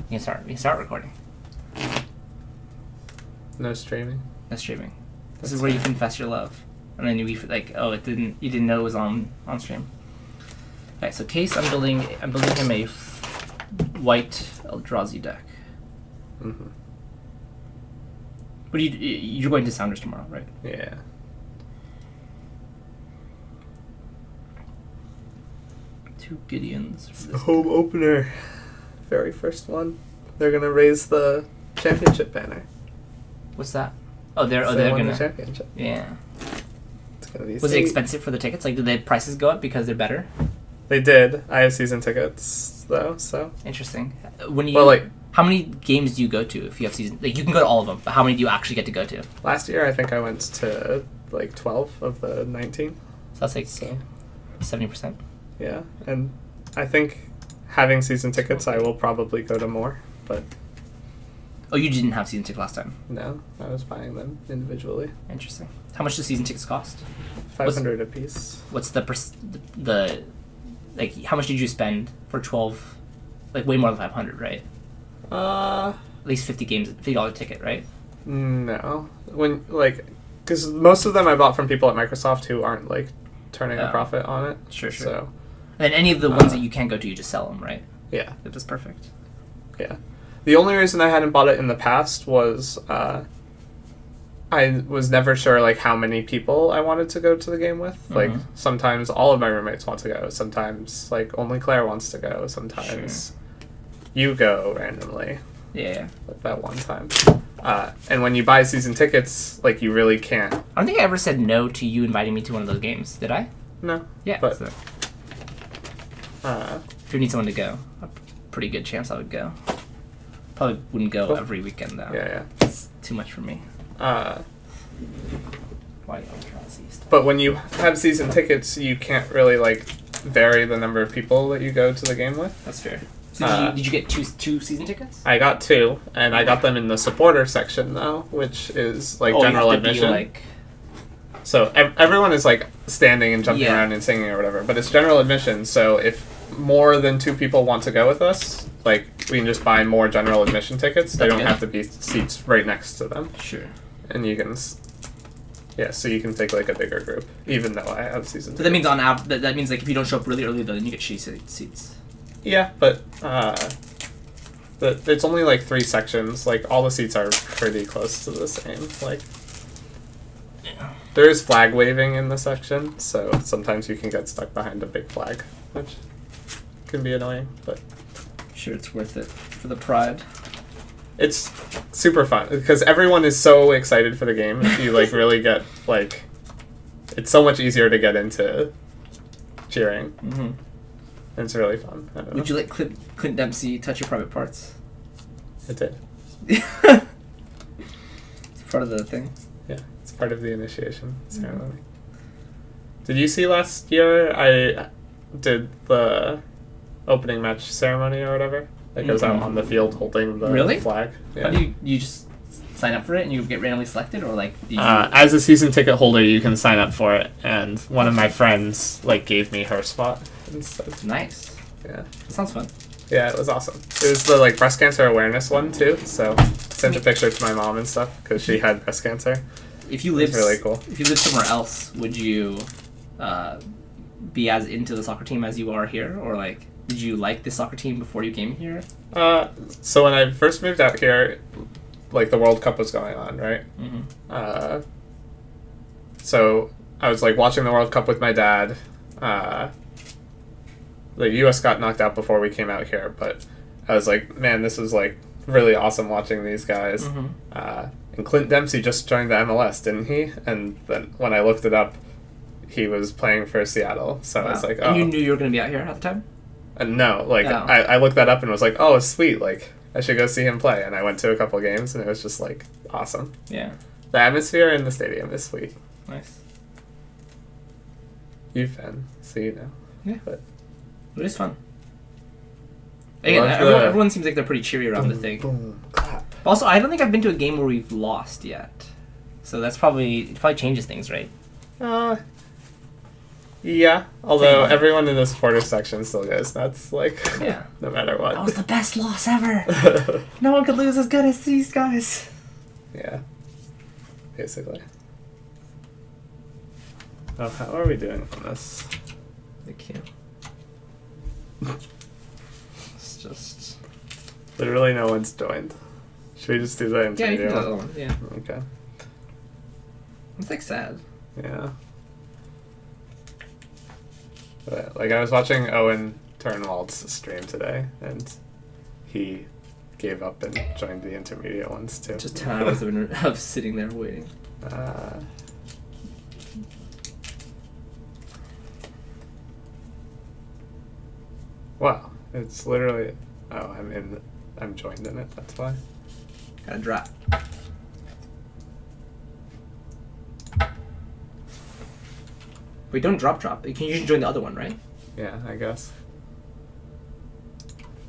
You can start recording. No streaming. No streaming. This is where you confess your love, and then you you didn't know it was on stream. Alright, so Case, I'm building him a white Eldrazi deck. Mm-hmm. But you're going to Sounders tomorrow, right? Yeah. Two Gideons. The home opener. Very first one. They're gonna raise the championship banner. What's that? Oh, they're won gonna the championship. Yeah. It's gonna be Was it expensive for the tickets? Like, did the prices go up because they're better? They did. I have season tickets though, so Interesting. How many games do you go to if you have season? Like, you can go to all of them, but how many do you actually get to go to? last year I think I went to like 12 of the 19. So that's like 70%. Yeah, and I think having season tickets I will probably go to more, but Oh, you didn't have season tickets last time. no, I was buying them individually. Interesting. How much do season tickets cost? 500 a piece. What's the like? How much did you spend for 12? Like, way more than 500, right? At least 50 games, $50 ticket, right? No, because most of them I bought from people at Microsoft who aren't like turning a profit on it. Sure. So, and then any of the ones that you can't go to, you just sell them, right? yeah, That's perfect. yeah. The only reason I hadn't bought it in the past was I was never sure like how many people I wanted to go to the game with. Mm-hmm. Like sometimes all of my roommates want to go. Sometimes like only Claire wants to go. Sometimes you go randomly. Yeah. Like that one time. And when you buy season tickets, like you really can't. I don't think I ever said no to you inviting me to one of those games. Did I? No. Yeah. But So, if you need someone to go, a pretty good chance I would go. Probably wouldn't go every weekend though. yeah. It's too much for me. Uh, Why Eldrazi stuff? but when you have season tickets, you can't really like vary the number of people that you go to the game with. That's fair. So did you get two season tickets? I got 2, and I got them in the supporter section though, which is like general admission. So everyone is like standing and jumping around and singing or whatever, but it's general admission. So if more than 2 people want to go with us, like we can just buy more general admission tickets. They don't have to be seats right next to them. Sure. And you can, so you can take like a bigger group, even though I have season tickets. So that means that means like if you don't show up really early, then you get shitty seats. Yeah, but it's only like 3 sections. Like all the seats are pretty close to the same. Like there is flag waving in the section, so sometimes you can get stuck behind a big flag, which can be annoying. But Sure, it's worth it for the pride. it's super fun because everyone is so excited for the game. You like really get like, it's so much easier to get into cheering. Mm-hmm. It's really fun. I don't know. Would you let Clint Dempsey touch your private parts? It did. It's part of the thing. Yeah, it's part of the initiation ceremony. Mm-hmm. Did you see last year I did the opening match ceremony or whatever? Like I was out on the field holding the flag. Yeah. How do you just sign up for it and you get randomly selected, or like? As a season ticket holder, you can sign up for it, and one of my friends like gave me her spot instead. Nice. Yeah. That sounds fun. Yeah, it was awesome. It was the like breast cancer awareness one too, so I sent a picture to my mom and stuff because she had breast cancer. If you lived really cool. If you lived somewhere else, would you be as into the soccer team as you are here, or like did you like the soccer team before you came here? So when I first moved out here, like the World Cup was going on, right? Mm-hmm. So I was like watching the World Cup with my dad. The U.S. got knocked out before we came out here, but I was like, man, this is like really awesome watching these guys. Mm-hmm. And Clint Dempsey just joined the MLS, didn't he? And then when I looked it up, he was playing for Seattle. So I was like, oh. And you knew you were going to be out here at the time? No, like I looked that up and was like, oh, sweet, like I should go see him play. And I went to a couple games and it was just like awesome. Yeah. The atmosphere in the stadium is sweet. Nice. You've been, so you know. Yeah. But it is fun. Again, everyone seems like they're pretty cheery around the thing. Boom, clap. Also, I don't think I've been to a game where we've lost yet. So that's it probably changes things, right? Yeah, Yeah, although everyone in the supporter section still goes nuts, like, no matter what. That was the best loss ever! No one could lose as good as these guys! Yeah, basically. Oh, how are we doing on this? I can't. It's just... Literally no one's joined. Should we just do the interview? Yeah, you can do the other one, yeah. Okay. It's like sad. Yeah. But, like, I was watching Owen Turnwald's stream today, and he gave up and joined the intermediate ones too. Just 10 hours of sitting there waiting. Wow, it's literally. Oh, I'm joined in it. That's why. Gotta drop. Wait, don't drop. You can usually join the other one, right? Yeah, I guess.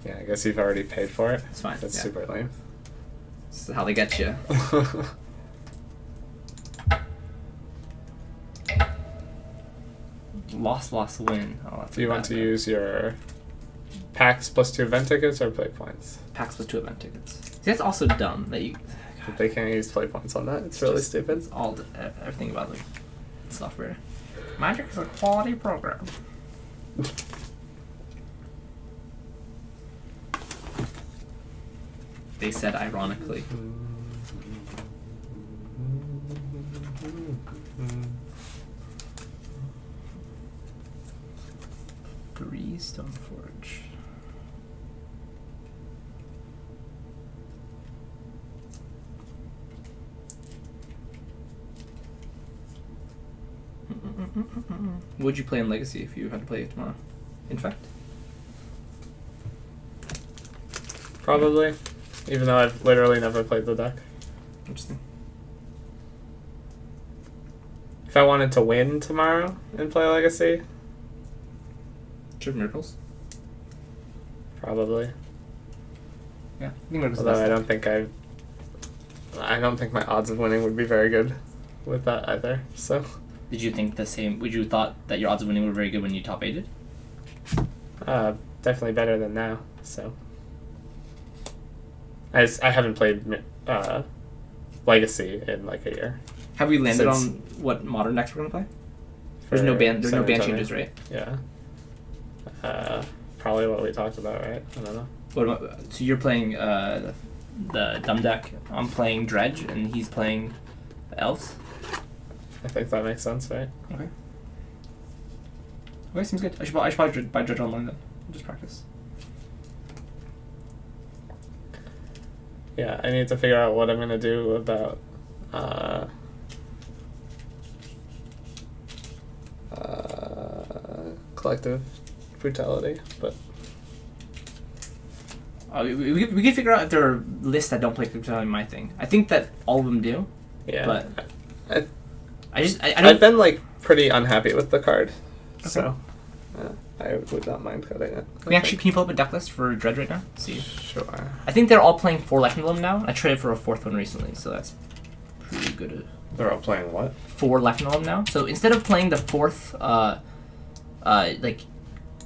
Yeah, I guess you've already paid for it. It's fine. That's super lame. This is how they get you. Loss, win. Oh, that's Do you want to use your packs plus 2 event tickets or play points? Packs plus 2 event tickets. See, that's also dumb that you. But they can't use play points on that. It's really stupid. It's all everything about the software. Magic is a quality program. They said ironically. Stoneforge. Would you play in Legacy if you had to play it tomorrow? Infect? Probably. Even though I've literally never played the deck. Interesting. If I wanted to win tomorrow and play Legacy... Sure, Miracles? Probably. Yeah, I think Miracles. Although I don't think my odds of winning would be very good with that either, so... Did you think the same? Would you thought that your odds of winning were very good when you top 8'd? Definitely better than now, so... I haven't played Legacy in like a year. Have we landed on what modern decks we're gonna play? There's no ban changes, right? Yeah. Probably what we talked about, right? I don't know. What about, so you're playing the dumb deck. I'm playing Dredge, and he's playing Elves. I think that makes sense, right? Okay. Okay, seems good. I should probably buy Dredge online then. Just practice. Yeah, I need to figure out what I'm gonna do about collective brutality, but we could figure out if there are lists that don't play collective brutality. My thing, I think that all of them do. Yeah, but I've been like pretty unhappy with the card, okay. So I would not mind cutting it. Can you pull up a deck list for Dredge right now? See. Sure. I think they're all playing 4 Lightning Golem now. I traded for a 4th one recently, so that's pretty good. They're all playing what? 4 Lightning Golem now. So instead of playing the 4th, like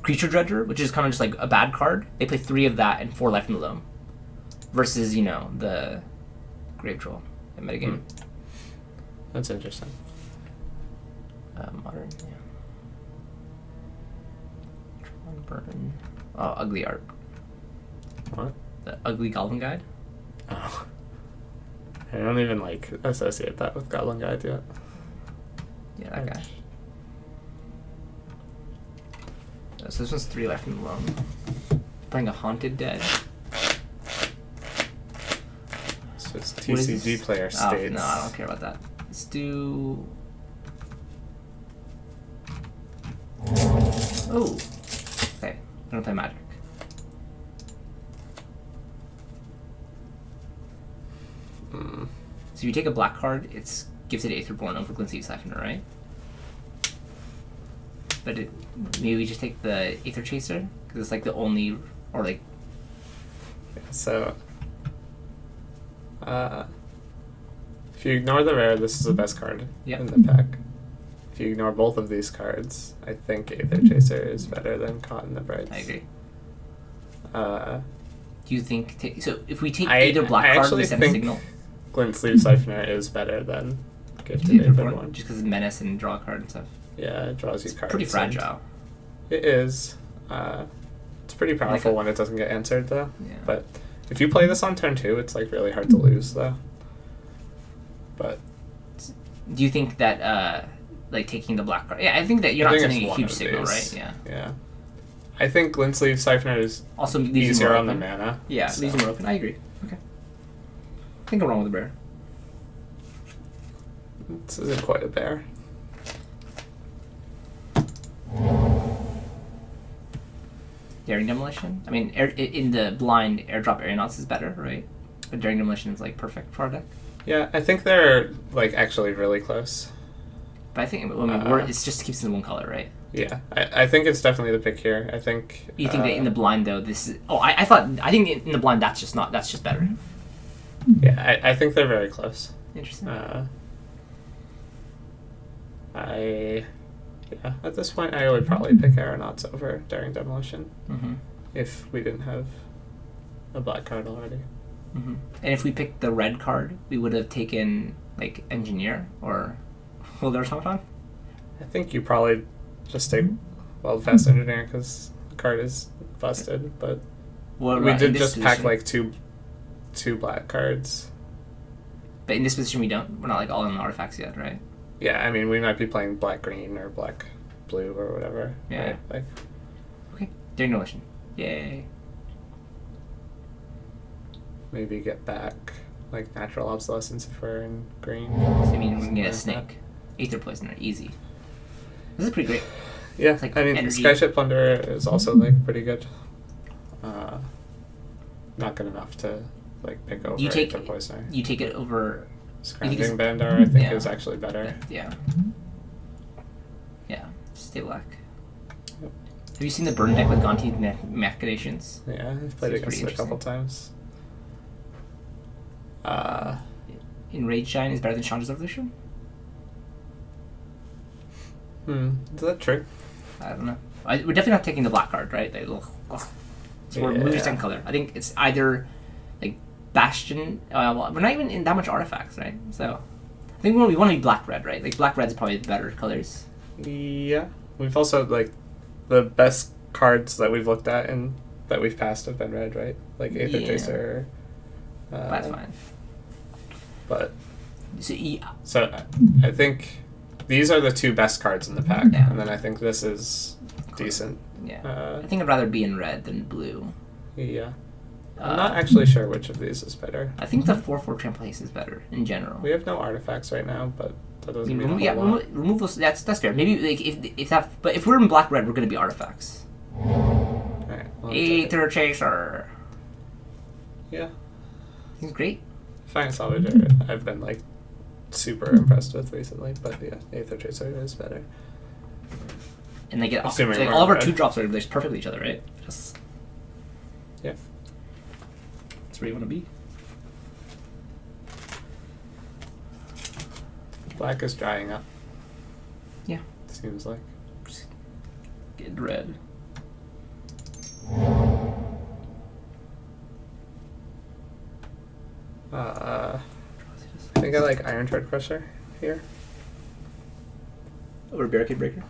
Creature Dredger, which is kind of just like a bad card, they play 3 of that and 4 Lightning Golem, versus the Grave Troll in metagame. That's interesting. Modern, yeah. Burn. Oh, ugly art. What? The ugly Goblin Guide. Oh. I don't even associate that with Goblin Guide yet. Yeah, that guy. So this one's 3 left in the loan. Playing a Haunted Dead. So it's TCG player states. Oh, no, I don't care about that. Let's do... Oh! Okay, I'm gonna play Magic. So if you take a black card, it's gives it Aetherborn over Glinseed Siphoner, right? But maybe we just take the Aether Chaser, because it's like the only, or like... So, if you ignore the rare, this is the best card in the pack. if you ignore both of these cards, I think Aether Chaser is better than Caught in the Brights. I agree. Do you think... so if we take either black card, we send a signal? Glint Sleeve Siphoner is better than Gifted Aether one. Just because of menace and draw a card and stuff. Yeah, it draws you cards. Pretty fragile. It is. It's pretty powerful when it doesn't get answered, though. Yeah. But if you play this on turn 2, it's like really hard to lose, though. But do you think that like taking the black card? Yeah, I think that you're not sending a huge signal, right? Yeah. Yeah. I think Glint Sleeve Siphoner is also easier on the mana. Yeah, so. Leaves more open. I agree. Okay. I think I'm wrong with the bear. This isn't quite a bear. Daring Demolition? I mean, in the blind, Airdrop Aeronauts is better, right? But Daring Demolition is like perfect for our deck. Yeah, I think they're like actually really close. But I think it's just keeps it in one color, right? Yeah, I think it's definitely the pick here. I think. You think that in the blind though, this is? Oh, I think in the blind that's just better. Yeah, I think they're very close. Interesting. Yeah, at this point, I would probably pick Aeronauts over Daring Demolition if we didn't have a black card already. And if we picked the red card, we would have taken like Engineer or Folder Automaton. I think you probably just take Fast Engineer because the card is busted, but we did just pack like two black cards. But in this position, we're not like all in the artifacts yet, right? Yeah, I mean, we might be playing black-green or black-blue or whatever. Yeah. Right? Like, okay. Daring Demolition. Yay. Maybe get back, like, Natural Obsolescence if we're in green. So, I mean, we can get a snake. Aether Poisoner. Easy. This is pretty great. Yeah, like I mean, energy. Skyship Plunderer is also, like, pretty good. Not good enough to, like, pick over Aether Poisoner. You take it over... Scrounging Bandar, I think, is actually better. Yeah. Yeah, stay black. Yep. Have you seen the burn deck with Gonti Machinations? Yeah, I've played against it a couple times. Enraged Shine is better than Chandra's Revolution? Is that true? I don't know. We're definitely not taking the black card, right? So we're moving to second color. I think it's either... like Bastion. We're not even in that much artifacts, right? So I think we want to be black-red, right? Like black-red's probably the better colors. Yeah. We've also like the best cards that we've looked at and that we've passed have been red, right? Like Aether Chaser. That's fine. But so I think these are the two best cards in the pack, and then I think this is decent. Yeah. I think I'd rather be in red than blue. Yeah. I'm not actually sure which of these is better. I think the 4/4 Trample Haste is better in general. We have no artifacts right now, but that doesn't mean a whole lot. Remove those. That's fair. Maybe like if that, but if we're in black red, we're gonna be artifacts. Alright. Aether Chaser. Yeah. He's great. Fine Salvager, I've been like super impressed with recently, but yeah, Aether Chaser is better. And they get all of our 2-drops are perfect with each other, right? Just yeah. Where you want to be. Black is drying up. Yeah. Seems like. Just get red. I think I like Iron Tread Crusher here. Over Barricade Breaker?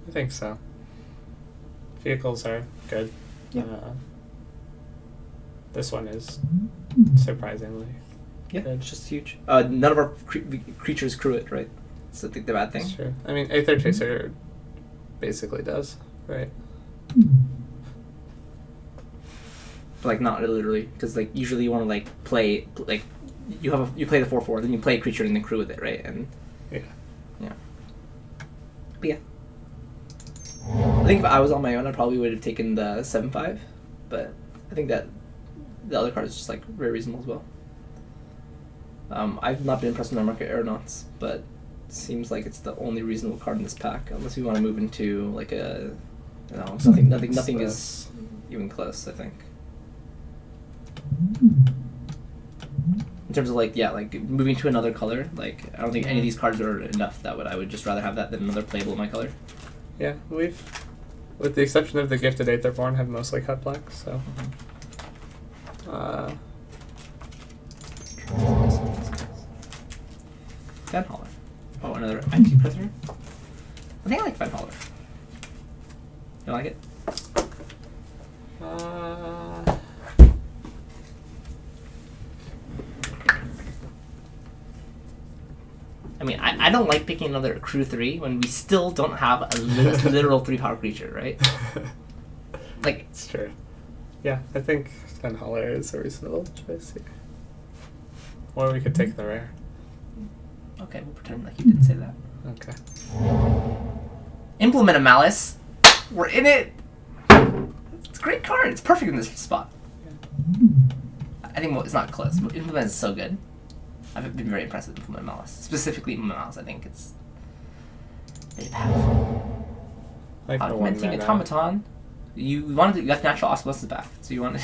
I think so. Vehicles are good. Yeah. This one is surprisingly good. It's just huge. None of our creatures crew it, right? That's the bad thing. That's true. I mean, Aether Chaser basically does, right? But, like, not literally, because like usually you want to like play like you play the 4/4, then you play a creature and then crew with it, right? And yeah. But yeah. I think if I was on my own, I probably would have taken the 7/5, but I think that the other card is just like very reasonable as well. I've not been impressed with my market Aeronauts, but it seems like it's the only reasonable card in this pack, unless we want to move into like a, you know, nothing is even close, I think. In terms of like moving to another color, like I don't think any of these cards are enough. I would just rather have that than another playable in my color. Yeah, we've, with the exception of the Gifted Aetherborn, have mostly cut black. So. Fan Holler. Oh, another anti prisoner. I think I like Fan Holler. You like it? I mean, I don't like picking another crew 3 when we still don't have a literal 3-power creature, right? Like, it's true. Yeah, I think Fan Holler is a reasonable choice here. Or we could take the rare. Okay, we'll pretend like you didn't say that. Okay. Implement a Malice. We're in it. It's a great card. It's perfect in this spot. Yeah. I think it's not close. Implement is so good. I've been very impressed with Implement Malice. Specifically Implement Malice, I think it's very powerful. Like Augmenting Automaton. You left Natural Osmosis back, so you wanted.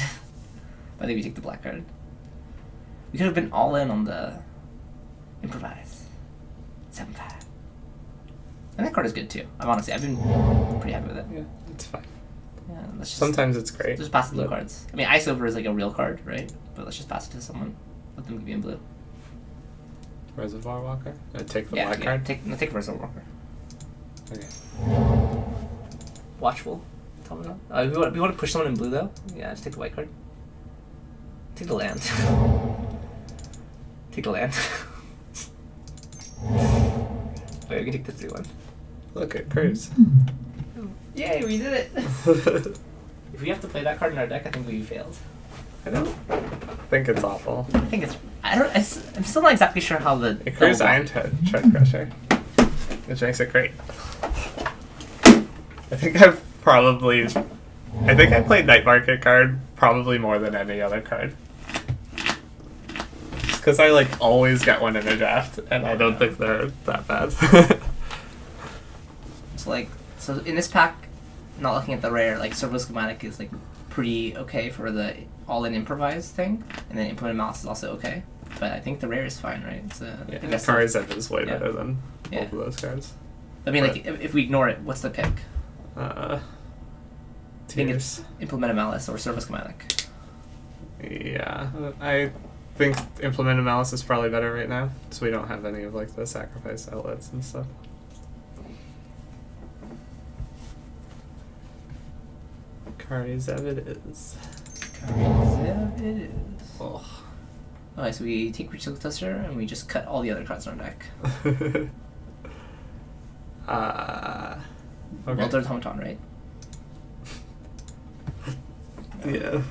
I think we take the black card. We could have been all in on the Improvise. 7/5. And that card is good too. I've been pretty happy with it. Yeah, it's fine. Yeah, let's just, sometimes it's great. Just pass the blue cards. I mean, Ice Over is like a real card, right? But let's just pass it to someone. Let them give you in blue. Reservoir Walker? Take the black card? Take Reservoir Walker. Okay. Watchful. We want to push someone in blue though? Yeah, just take the white card. Take the land. Take the land. Wait, we can take the 3-1. Look at Curse. Yay, we did it! If we have to play that card in our deck, I think we failed. I don't think it's awful. I think it's... I'm still not exactly sure how the... It creates Iron Tread Crusher, which makes it great. I think I played Night Market card probably more than any other card. Because I like always get one in a draft, and I don't think they're that bad. So in this pack, not looking at the rare, like Servo Schematic is like pretty okay for the all-in improvise thing, and then Implement Mouse is also okay. But I think the rare is fine, right? I think Tabrizi is way better than both of those cards. I mean, like if we ignore it, what's the pick? I think it's Implement a Malice or Servo Schematic. Yeah, I think Implement a Malice is probably better right now, so we don't have any of like the sacrifice outlets and stuff. Karizev it is. Karizev it is. Oh. Alright, so we take Reach Tester and we just cut all the other cards in our deck. Okay. Well, there's Automaton, right? Yeah.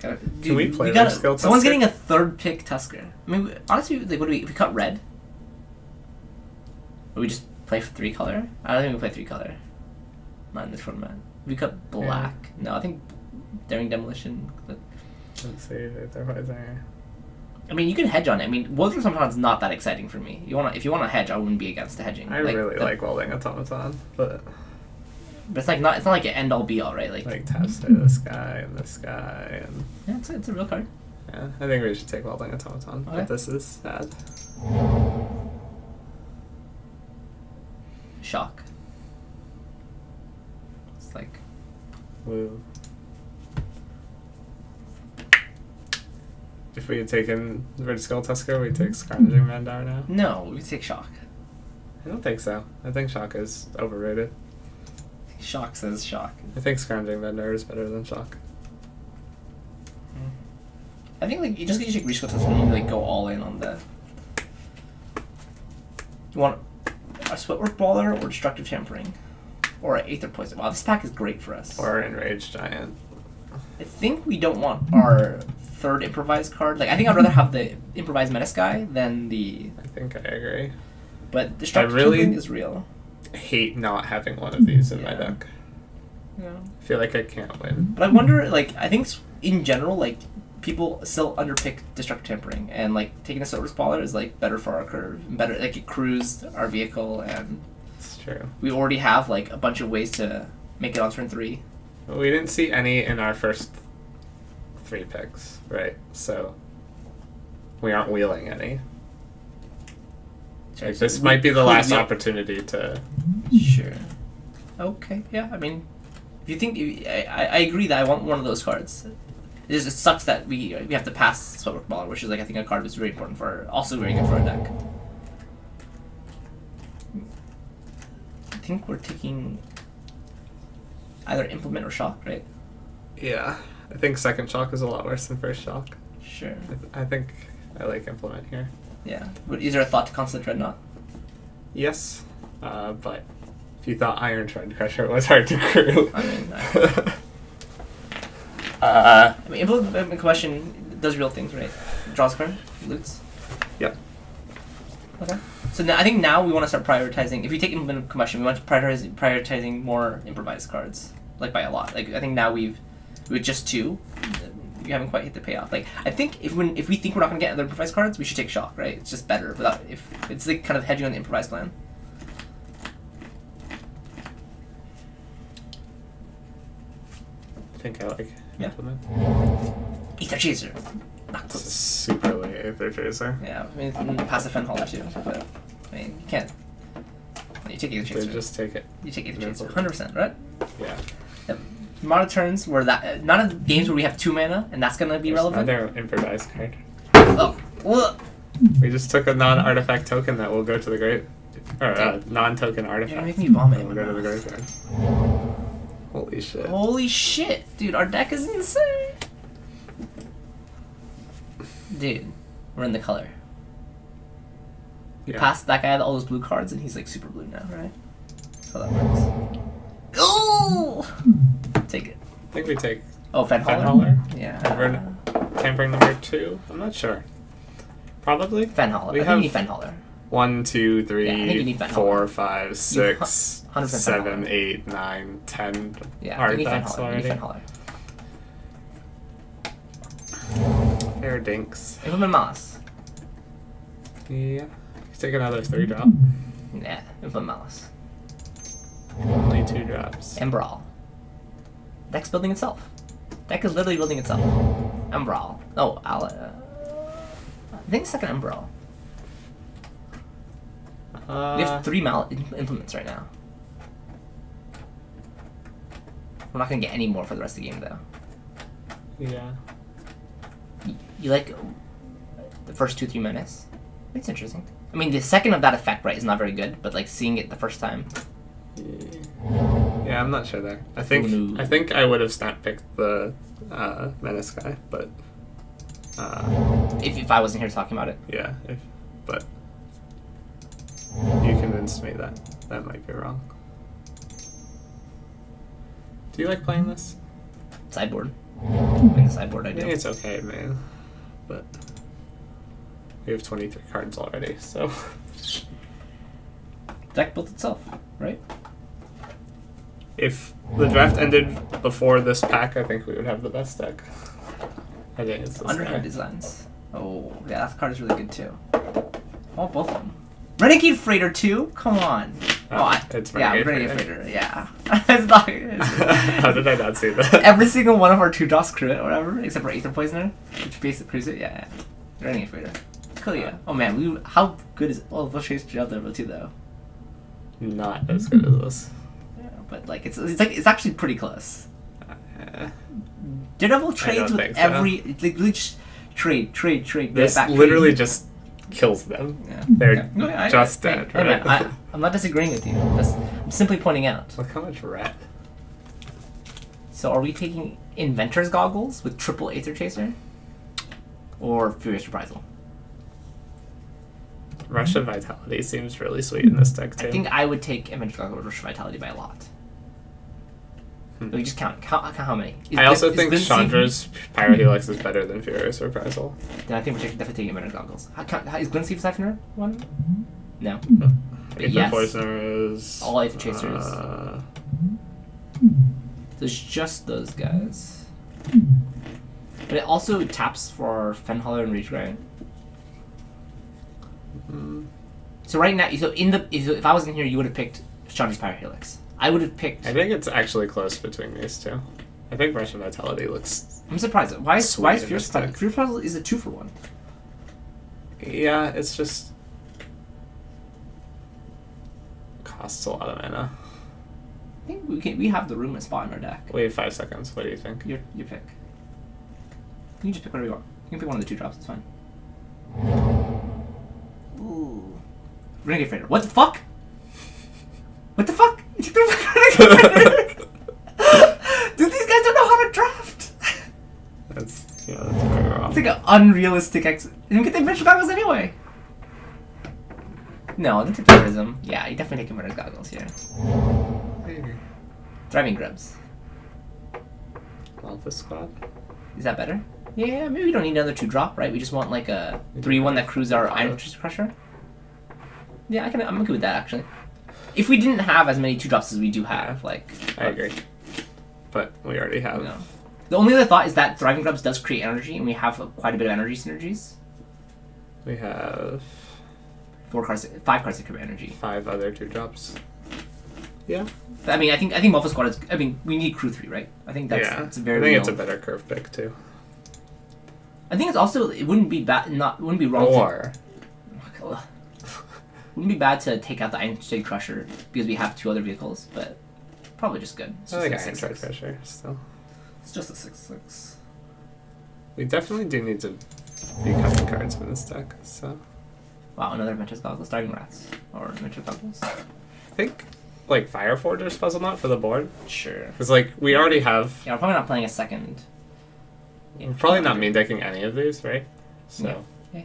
Can we play Skill Tusker? Someone's getting a third pick Tusker. I mean, honestly, like, what do we cut red? Or we just play for 3-color? I don't think we play 3-color. Not in this format. We cut black. Yeah. No, I think Daring Demolition. Let's see if they're there. I mean, you can hedge on it. I mean, Welding Automaton's not that exciting for me. If you want to hedge, I wouldn't be against the hedging. I really like Welding Automaton, but it's like it's not like an end all be all, right? Like taps to this guy and this guy and yeah, it's a real card. Yeah, I think we should take Welding Automaton. Okay. But this is sad. Shock. It's like woo. If we had taken Red Skull Tusker, we'd take Scrounging Vandar now? No, we take Shock. I don't think so. I think Shock is overrated. Shock says Shock. I think Scrounging Vandar is better than Shock. I think like you just take Red Skull Tusker and you like go all in on the... You want a Sweatwork Baller or Destructive Tampering? Or an Aether Poison. Wow, this pack is great for us. Or Enraged Giant. I think we don't want our third improvised card. Like, I think I'd rather have the improvised Menace guy than the... I think I agree. But Destructive Tampering is real. I hate not having one of these in my deck. Yeah. I feel like I can't win. But I wonder, like, I think in general, like, people still underpick Destructive Tampering, and like taking a Silver Baller is like better for our curve, better like it cruised our vehicle, and it's true. We already have like a bunch of ways to make it on turn 3. We didn't see any in our first 3 picks, right? So we aren't wheeling any. Like, this might be the last opportunity to... Sure. Okay, yeah, I mean, if you think... I agree that I want one of those cards. It sucks that we have to pass Sweatwork Baller, which is, like, I think a card that's very important for... Also very good for our deck. I think we're taking either Implement or Shock, right? Yeah. I think second Shock is a lot worse than first Shock. Sure. I think I like Implement here. Yeah. But is there a thought to Constant Dreadnought? Yes. But if you thought Iron Tread Crusher was hard to crew... I mean, Implement Combustion does real things, right? Draws a card, loots. Yep. Okay. So now, I think now we want to start prioritizing. If we take Implement Combustion, we want to prioritizing more improvised cards, like by a lot. Like I think now with just 2, we haven't quite hit the payoff. Like I think if we think we're not going to get other improvised cards, we should take Shock, right? It's just better without if it's like kind of hedging on the improvised plan. I think I like Implement. Aether Chaser. Not This close. is super late Aether Chaser. Yeah, I mean passive Fen Hauler too, but I mean you can't. You take Aether Chaser. Just take it. You take Aether Chaser, 100%, right? Yeah. Yep. Amount of turns where that none of the games where we have 2 mana and that's gonna be relevant. Another improvised card. Oh, look. We just took a non-artifact token that will go to the grave, or non-token artifact. You're making me vomit. Will go to the graveyard. Holy shit! Holy shit, dude! Our deck is insane. Dude, we're in the color. We passed that guy all those blue cards, and he's like super blue now, right? So that works. Oh! Take it. I think we take. Oh, Fen Hauler? Hauler? Yeah. Tampering number 2? I'm not sure. Probably? Fen Hauler. I think you need Fen Hauler. 1, 2, 3, Yeah, I think you need Fen 4, Hauler. 5, 6, 100% 7, 8, 9, 10 Yeah, you need Fen artifacts Hauler. You need Fen already. Hauler. Fair dinks. Implement Malice. Yeah. Take another 3-drop. Yeah, Implement Malice. Only 2 drops. And Brawl. Deck's building itself. Deck is literally building itself. And Brawl. Oh, I think second and Brawl. We have 3 implements right now. We're not gonna get any more for the rest of the game, though. Yeah. You like the first 2-3 minutes? It's interesting. I mean, the second of that effect, right, is not very good, but like seeing it the first time. Yeah, I'm not sure there. I think I would have snap picked the Menace guy, but if I wasn't here talking about it. Yeah, but you convinced me that that might be wrong. Do you like playing this? Sideboard. In the sideboard, I do. I think it's okay, man. But we have 23 cards already, so. Deck built itself, right? If the draft ended before this pack, I think we would have the best deck. I think it's this Underhand guy. Designs. Oh, yeah, that card is really good too. Oh, both of them. Renegade Freighter 2? Come on. It's Renegade Freighter. Freighter, yeah. It's not, How did I not see that? every single one of our 2-drops crit or whatever, except for Aether Poisoner, which basically proves it, yeah. Renegade Freighter. Cool, yeah. Oh man, how good is it? Oh, we'll chase Jail Devil too, though. Not as good as this. Yeah, but like, it's actually pretty close. Daredevil trades with every... Like, literally just trade. This back, literally trade. just kills them. Yeah. They're Okay. just dead, Hey, right? man, I'm not disagreeing with you. I'm simply pointing out. Look how much red. So are we taking Inventor's Goggles with triple Aether Chaser? Or Furious Reprisal? Rush of Vitality seems really sweet in this deck, too. I think I would take Inventor's Goggles with Rush of Vitality by a lot. We just count how many. I also think Chandra's Pyrohelix is better than Furious Reprisal. Then I think we're definitely taking Inventor's Goggles. Is Glenseed Siphoner one? No. Aether Yes. Poisoner is... All Aether Chasers. There's just those guys. But it also taps for Fenhaller and Rage Grind. So right now, if I wasn't here, you would have picked Chandra's Pyrohelix. I would have picked... I think it's actually close between these two. I think Russian Vitality looks. I'm surprised. Why is Sweet in Fierce this deck. Puzzle? Fierce Puzzle is a 2-for-1. Yeah, it's just costs a lot of mana. I think we have the room and spot in our deck. We have 5 seconds. What do you think? Your pick. You can just pick whatever you want. You can pick one of the 2 drops. It's fine. Ooh. Renegade Freighter. What the fuck? What the fuck? You took the Renegade Freighter. Dude, these guys don't know how to draft. That's very wrong. It's like an unrealistic You don't get the adventure goggles anyway. No, don't take the prism. Yeah, you definitely take adventure goggles here. Maybe. Thriving Grubs. Alpha Squad. Is that better? Yeah, maybe we don't need another 2-drop, right? We just want like a 3-1 that crews our Iron Crusher. Yeah, I'm good with that actually. If we didn't have as many 2-drops as we do have, like... I agree. But we already have. No. The only other thought is that Thriving Grubs does create energy, and we have quite a bit of energy synergies. We have 5 cards that create energy. 5 other 2-drops. Yeah. I mean, I think Alpha Squad is... I mean, we need crew 3, right? I think that's a very I think real... it's a better curve pick too. I think it's also... It wouldn't be bad... Wouldn't be wrong Or... Wouldn't be bad to take out the Iron Shade Crusher because we have 2 other vehicles, but probably just good. It's I just like a Iron 6/6. Crusher still. It's just a 6/6. We definitely do need to be cutting cards from this deck, so... Wow, another Adventurous Goggles. Starving Rats. Or Adventurous Goggles. I think, like, Fire Forger's Puzzle Knot for the board. Sure. Because, like, we already have... Yeah, we're probably not playing a second. We're probably not main decking any of these, right? So... Yeah.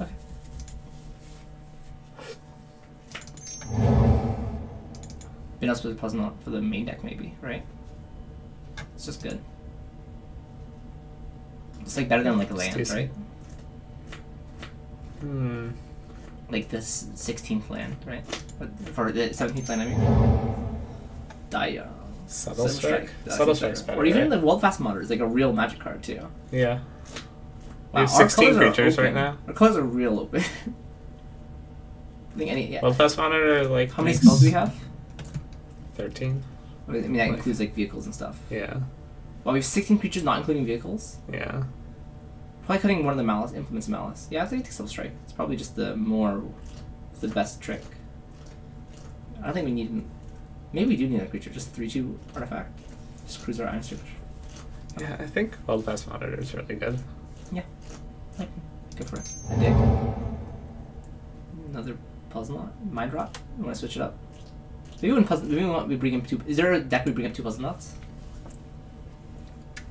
Okay. Been else with a Puzzle Knot for the main deck, maybe, right? It's just good. It's like better than like a land, decent. right? Hmm... Like this 16th land, right? For the 17th land, I mean. Dia. Subtle Sudden Strike? That's Subtle better. Strike's better, Or even right? the World Fast Modder is like a real magic card, too. Yeah. Wow, We have our 16 colors are creatures right open. now. Our colors are real open. I think any, yeah. Well, Fast Monitor, like... How many spells do we have? 13. I mean, that includes like vehicles and stuff. Yeah. Well, we have 16 creatures, not including vehicles. Yeah. Probably cutting one of the Malice, Implements of Malice. Yeah, I think Subtle Strike. It's probably just the best trick. I don't think we need... Maybe we do need a creature, just 3/2 artifact. Just cruise our Iron Stitch. Yeah, I think World Fast Monitor is really good. Yeah. Go for it. I dig. Another Puzzle Knot? Mind Rot? You want to switch it up? Maybe we bring in 2... Is there a deck we bring up 2 Puzzle Knots?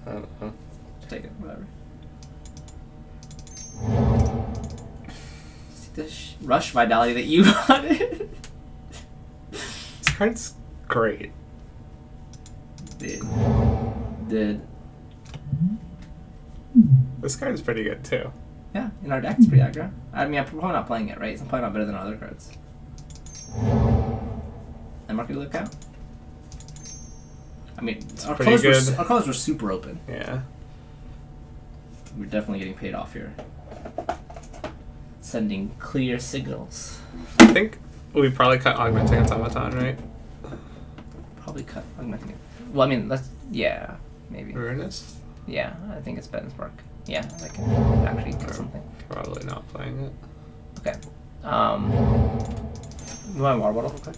I don't know. Just take it, whatever. See the Rush Vitality that you wanted? This card's great. Did. This card's pretty good too. Yeah, in our deck it's pretty aggro. I mean, I'm probably not playing it, right? It's probably not better than our other cards. And market lookout. I mean, our pretty colors were super open. Yeah. We're definitely getting paid off here. Sending clear signals. I think we probably cut Augmenting Automaton, right? Probably cut augmenting it. Well, I mean, yeah, maybe. Ruinous? Yeah, I think it's Ben's Spark. Yeah, I can actually cut something. Probably not playing it. Okay. You want my water bottle real quick?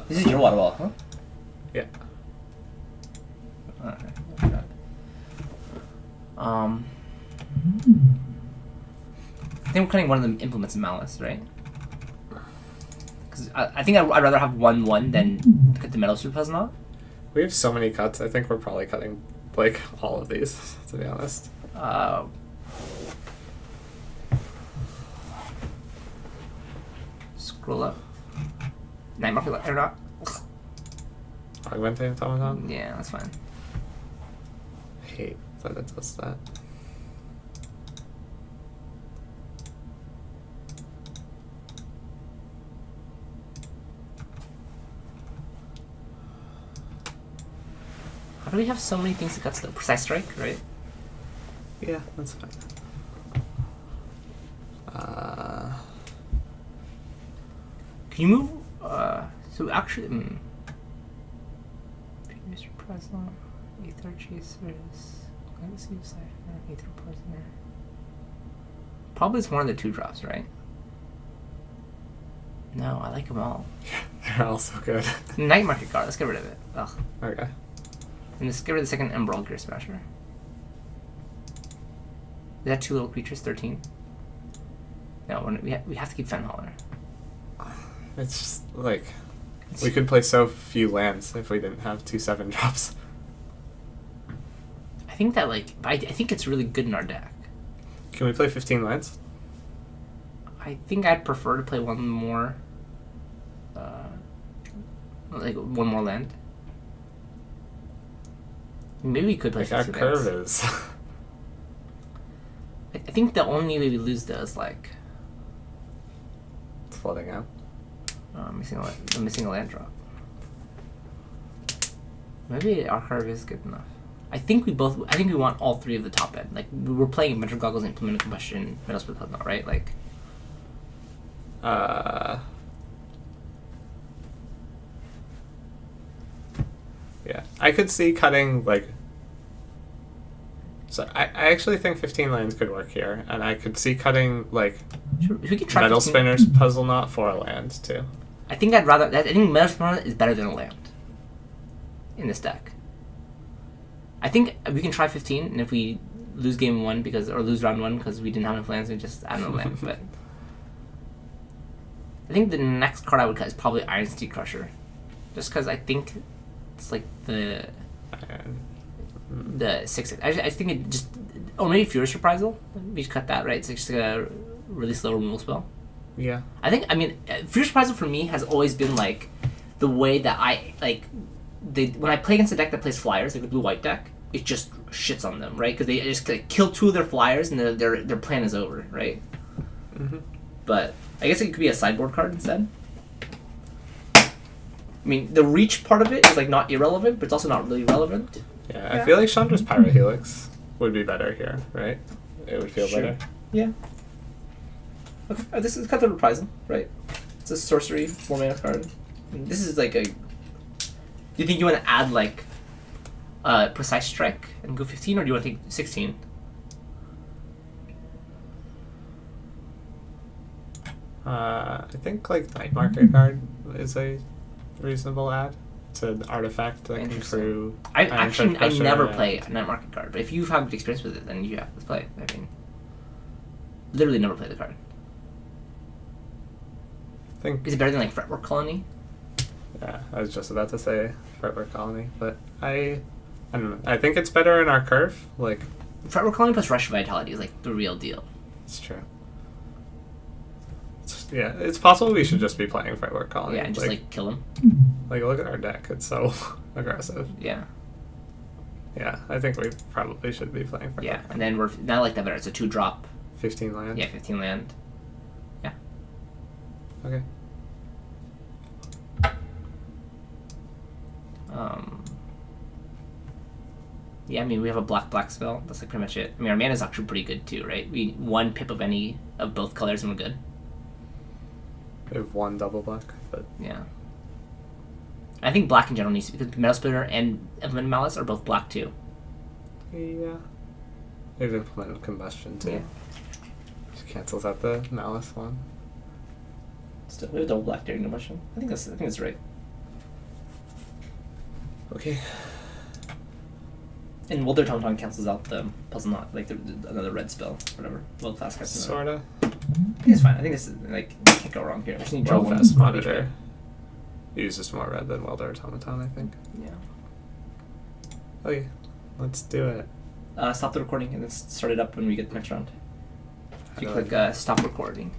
This is your water bottle, huh? Yeah. Okay. I think we're cutting one of the Implements of Malice, right? Because I think I'd rather have 1/1 than cut the Metal Super Puzzle Knot. We have so many cuts. I think we're probably cutting like all of these, to be honest. Scroll up. Night Market or not? Augmenting Automaton? Yeah, that's fine. I hate that it does that. How do we have so many things to cut still? Precise Strike, right? Yeah, that's fine. Can you move? So actually, Mr. President, Aether Chasers, Legacy of Siphon, Aether Prisoner. Probably it's one of the 2-drops, right? No, I like them all. They're all so good. Night Market card, let's get rid of it. Ugh. Okay. And let's get rid of the second Emerald Gear Smasher. Is that 2 little creatures? 13? No, we have to keep Fenhauler. It's just like we could play so few lands if we didn't have 2 7-drops. I think that I think it's really good in our deck. Can we play 15 lands? I think I'd prefer to play one more, one more land. Maybe we could play. Like our curve is. I think the only way we lose though is like it's flooding out. Missing a land drop. Maybe our curve is good enough. I think we want all 3 of the top end. Like we're playing Mental Goggles, Implement of Combustion, Metal Split Puzzle, right? Like. Yeah, I could see cutting like. So I actually think 15 lands could work here, and I could see cutting like. Sure, we could try Metal 15. Spinners, Puzzle Knot for a land too. I think I think Metal Spinner is better than a land in this deck. I think we can try 15, and if we lose game 1 or lose round 1 because we didn't have enough lands, we just add another land. But I think the next card I would cut is probably Iron Steed Crusher, just because I think it's like the 6. I think it just maybe Furious Reprisal. We just cut that, right? It's just a really slow removal spell. Yeah. I mean, Furious Reprisal for me has always been like the way that I like. When I play against a deck that plays flyers, like the blue-white deck, it just shits on them, right? Because they just kill 2 of their flyers and their plan is over, right? Mm-hmm. But I guess it could be a sideboard card instead. I mean, the reach part of it is like not irrelevant, but it's also not really relevant. Yeah, I feel like Chandra's Pyrohelix would be better here, right? It would feel better. Yeah. Okay, this is cut the Reprisal, right? It's a sorcery 4-mana card. And this is like a. Do you think you want to add like Precise Strike and go 15, or do you want to take 16? I think like Night Market card is a reasonable add. It's an artifact that can crew. I never play a Night Market card, but if you have experience with it, then yeah, let's play it. I mean, literally never play the card. Is it better than like Fretwork Colony? Yeah, I was just about to say Fretwork Colony, but I don't know. I think it's better in our curve. Like Fretwork Colony plus Rush Vitality is like the real deal. It's true. It's possible we should just be playing Fretwork Colony. Yeah, and just like kill him. Like look at our deck; it's so aggressive. Yeah. Yeah, I think we probably should be playing Fretwork. Yeah, and then I like that better. It's a 2-drop. 15 land. Yeah, 15 land. Yeah. Okay. Yeah, I mean, we have a black spell. That's like pretty much it. I mean, our mana is actually pretty good too, right? We 1 pip of any of both colors and we're good. We have 1 double black, but yeah. I think black in general needs to, because Metal Splitter and Implement of Malice are both black too. Yeah. We have Implement of Combustion too. Yeah. Which cancels out the Malice one. Still, we have double black during Combustion. I think that's right. Okay. And Wilder Tauntaun cancels out the Puzzle Knot, like another red spell, whatever. World Fast Cast. Sorta. I think it's fine. I think this is like you can't go wrong here. We just need to draw World Fast Monitor uses more red than Welder Automaton, I think. Yeah. Okay, let's do it. Stop the recording and then start it up when we get the next round. So you click stop recording.